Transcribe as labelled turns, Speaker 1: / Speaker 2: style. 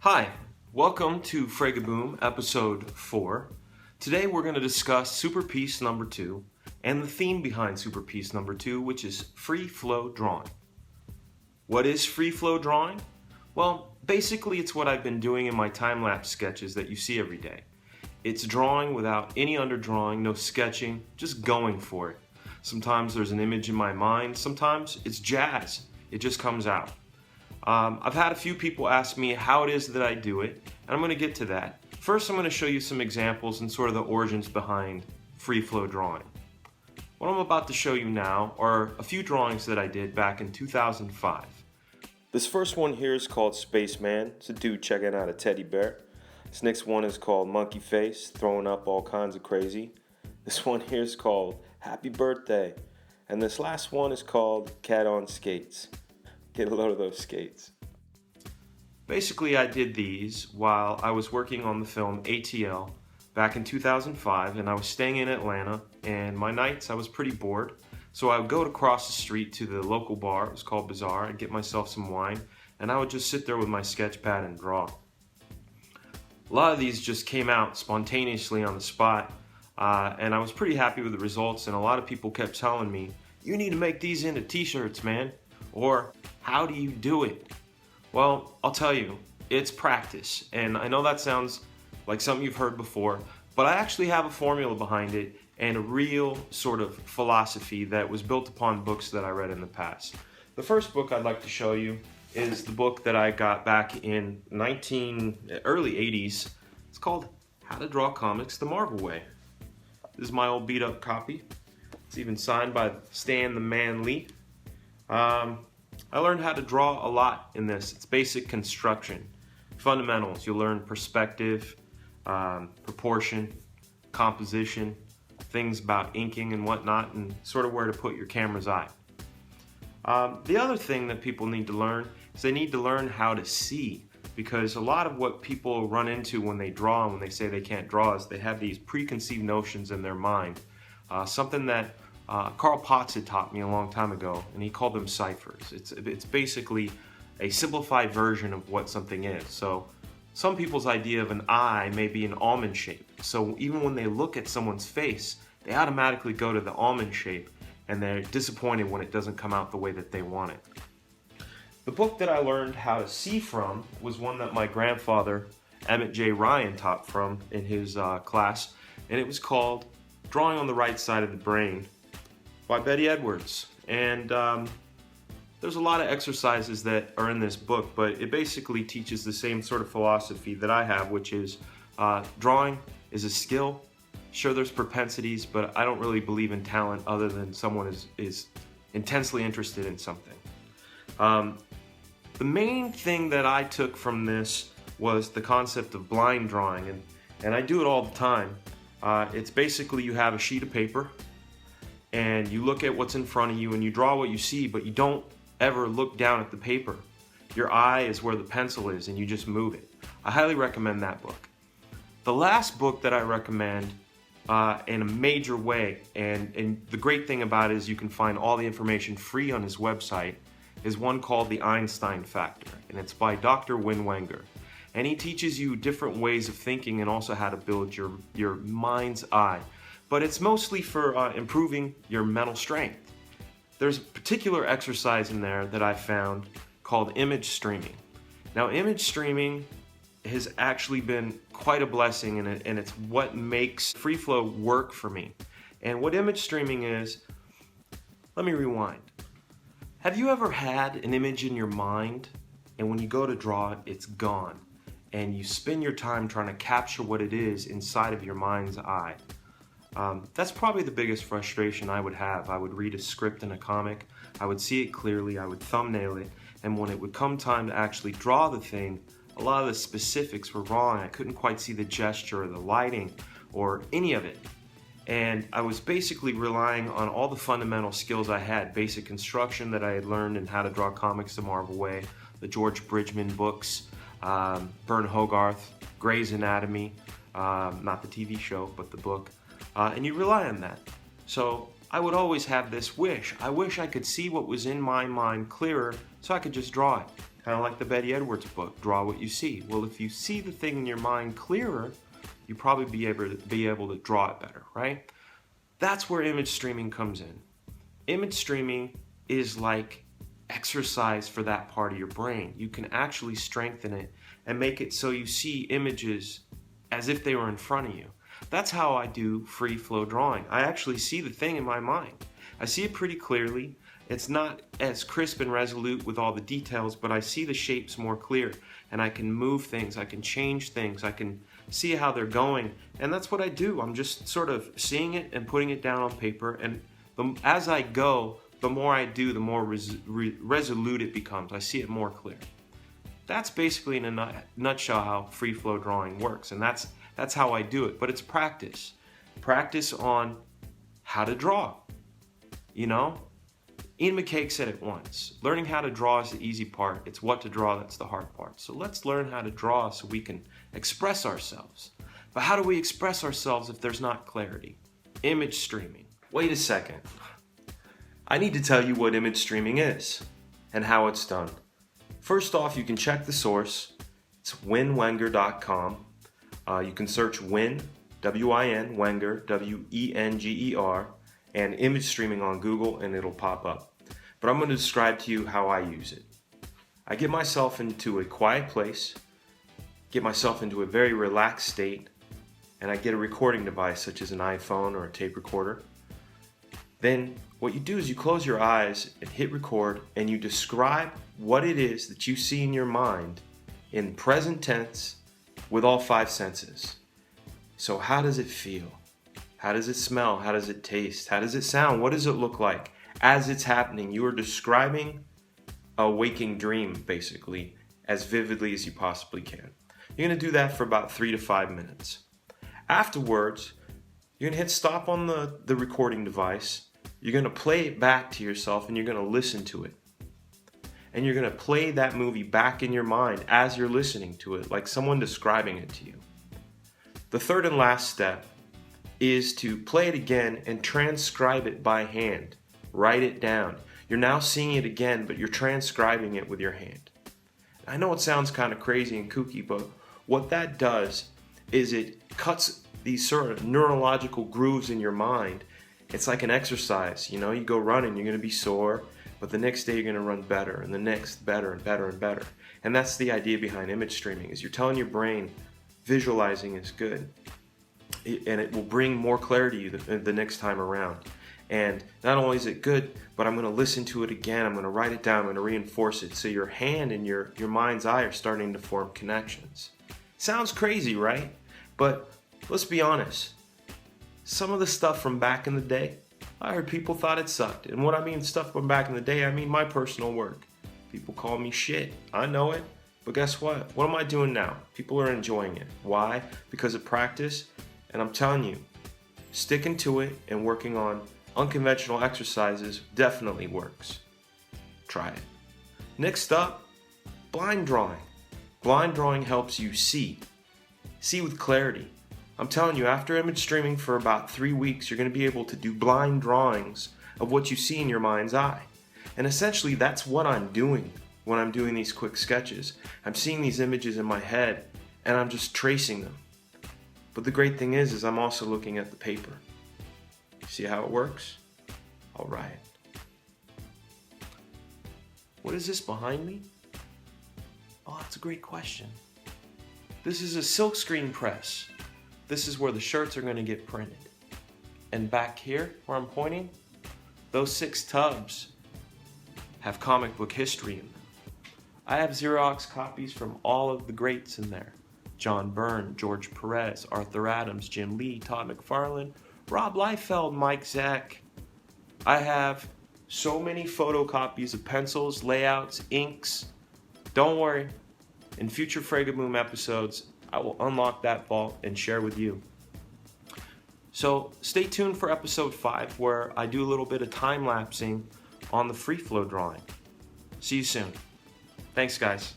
Speaker 1: Hi, welcome to Fragaboom episode 4. Today we're going to discuss super piece number 2 and the theme behind super piece number 2, which is free flow drawing. What is free flow drawing? Well, basically it's what I've been doing in my time-lapse sketches that you see every day. It's drawing without any underdrawing, no sketching, just going for it. Sometimes there's an image in my mind, sometimes it's jazz. It just comes out. I've had a few people ask me how it is that I do it, and I'm going to get to that. First, I'm going to show you some examples and sort of the origins behind free flow drawing. What I'm about to show you now are a few drawings that I did back in 2005. This first one here is called Spaceman. It's a dude checking out a teddy bear. This next one is called Monkey Face, throwing up all kinds of crazy. This one here is called Happy Birthday. And this last one is called Cat on Skates. Get a load of those skates. Basically, I did these while I was working on the film ATL back in 2005, and I was staying in Atlanta, and my nights I was pretty bored, so I would go across the street to the local bar. It was called Bazaar. I'd get myself some wine, and I would just sit there with my sketch pad and draw. A lot of these just came out spontaneously on the spot, and I was pretty happy with the results, and a lot of people kept telling me, "You need to make these into t-shirts, man," or "How do you do it?" Well, I'll tell you, it's practice, and I know that sounds like something you've heard before, but I actually have a formula behind it and a real sort of philosophy that was built upon books that I read in the past. The first book I'd like to show you is the book that I got back in early 80s. It's called How to Draw Comics the Marvel Way. This is my old beat up copy. It's even signed by Stan the Man Lee. I learned how to draw a lot in this. It's basic construction, fundamentals. You'll learn perspective, proportion, composition, things about inking and whatnot, and sort of where to put your camera's eye. The other thing that people need to learn is they need to learn how to see, because a lot of what people run into when they draw and when they say they can't draw is they have these preconceived notions in their mind. Something that Carl Potts had taught me a long time ago, and he called them ciphers. It's basically a simplified version of what something is. So some people's idea of an eye may be an almond shape. So even when they look at someone's face, they automatically go to the almond shape, and they're disappointed when it doesn't come out the way that they want it. The book that I learned how to see from was one that my grandfather, Emmett J. Ryan, taught from in his class, and it was called Drawing on the Right Side of the Brain by Betty Edwards. And there's a lot of exercises that are in this book, but it basically teaches the same sort of philosophy that I have, which is drawing is a skill. Sure, there's propensities, but I don't really believe in talent other than someone is intensely interested in something. The main thing that I took from this was the concept of blind drawing, and I do it all the time. It's basically you have a sheet of paper, and you look at what's in front of you and you draw what you see, but you don't ever look down at the paper. Your eye is where the pencil is, and you just move it. I highly recommend that book. The last book that I recommend in a major way, and the great thing about it is you can find all the information free on his website, is one called The Einstein Factor, and it's by Dr. Win Wenger. And he teaches you different ways of thinking and also how to build your mind's eye. But it's mostly for improving your mental strength. There's a particular exercise in there that I found called image streaming. Now, image streaming has actually been quite a blessing, and it's what makes free flow work for me. And what image streaming is, let me rewind. Have you ever had an image in your mind, and when you go to draw it, it's gone, and you spend your time trying to capture what it is inside of your mind's eye? That's probably the biggest frustration I would have. I would read a script in a comic, I would see it clearly, I would thumbnail it, and when it would come time to actually draw the thing, a lot of the specifics were wrong. I couldn't quite see the gesture or the lighting or any of it. And I was basically relying on all the fundamental skills I had, basic construction that I had learned in How to Draw Comics the Marvel Way, the George Bridgman books, Vern Hogarth, Grey's Anatomy, not the TV show, but the book. And you rely on that. So I would always have this wish. I wish I could see what was in my mind clearer so I could just draw it. Kind of like the Betty Edwards book, Draw What You See. Well, if you see the thing in your mind clearer, you probably be able to draw it better, right? That's where image streaming comes in. Image streaming is like exercise for that part of your brain. You can actually strengthen it and make it so you see images as if they were in front of you. That's how I do free flow drawing. I actually see the thing in my mind. I see it pretty clearly. It's not as crisp and resolute with all the details, but I see the shapes more clear, and I can move things, I can change things, I can see how they're going, and that's what I do. I'm just sort of seeing it and putting it down on paper, and as I go, the more I do, the more resolute it becomes. I see it more clear. That's basically in a nutshell how free flow drawing works, and that's how I do it. But it's practice. Practice on how to draw. You know? Ian McCaig said it once. Learning how to draw is the easy part. It's what to draw that's the hard part. So let's learn how to draw so we can express ourselves. But how do we express ourselves if there's not clarity? Image streaming. Wait a second. I need to tell you what image streaming is and how it's done. First off, you can check the source. It's winwenger.com. You can search Win, W-I-N, Wenger, W-E-N-G-E-R, and image streaming on Google, and it'll pop up. But I'm going to describe to you how I use it. I get myself into a quiet place, get myself into a very relaxed state, and I get a recording device such as an iPhone or a tape recorder. Then what you do is you close your eyes and hit record, and you describe what it is that you see in your mind in present tense with all 5 senses. So how does it feel? How does it smell? How does it taste? How does it sound? What does it look like as it's happening? You are describing a waking dream, basically, as vividly as you possibly can. You're going to do that for about 3 to 5 minutes. Afterwards, you're going to hit stop on the recording device. You're going to play it back to yourself, and you're going to listen to it. And you're going to play that movie back in your mind as you're listening to it, like someone describing it to you. The third and last step is to play it again and transcribe it by hand. Write it down. You're now seeing it again, but you're transcribing it with your hand. I know it sounds kind of crazy and kooky, but what that does is it cuts these sort of neurological grooves in your mind. It's like an exercise. You know, you go running, you're going to be sore, but the next day you're going to run better, and the next better and better and better. And that's the idea behind image streaming, is you're telling your brain visualizing is good. And it will bring more clarity the next time around. And not only is it good, but I'm going to listen to it again. I'm going to write it down. I'm going to reinforce it. So your hand and your mind's eye are starting to form connections. Sounds crazy, right? But let's be honest. Some of the stuff from back in the day, I heard people thought it sucked. And what I mean stuff from back in the day, I mean my personal work. People call me shit. I know it. But guess what? What am I doing now? People are enjoying it. Why? Because of practice. And I'm telling you, sticking to it and working on unconventional exercises definitely works. Try it. Next up, blind drawing. Blind drawing helps you see with clarity. I'm telling you, after image streaming for about 3 weeks, you're going to be able to do blind drawings of what you see in your mind's eye. And essentially, that's what I'm doing when I'm doing these quick sketches. I'm seeing these images in my head, and I'm just tracing them. But the great thing is I'm also looking at the paper. See how it works? All right. What is this behind me? Oh, that's a great question. This is a silkscreen press. This is where the shirts are going to get printed. And back here, where I'm pointing, those 6 tubs have comic book history in them. I have Xerox copies from all of the greats in there. John Byrne, George Perez, Arthur Adams, Jim Lee, Todd McFarlane, Rob Liefeld, Mike Zack. I have so many photocopies of pencils, layouts, inks. Don't worry, in future Fragaboom episodes, I will unlock that vault and share with you. So stay tuned for episode 5, where I do a little bit of time lapsing on the free flow drawing. See you soon. Thanks, guys.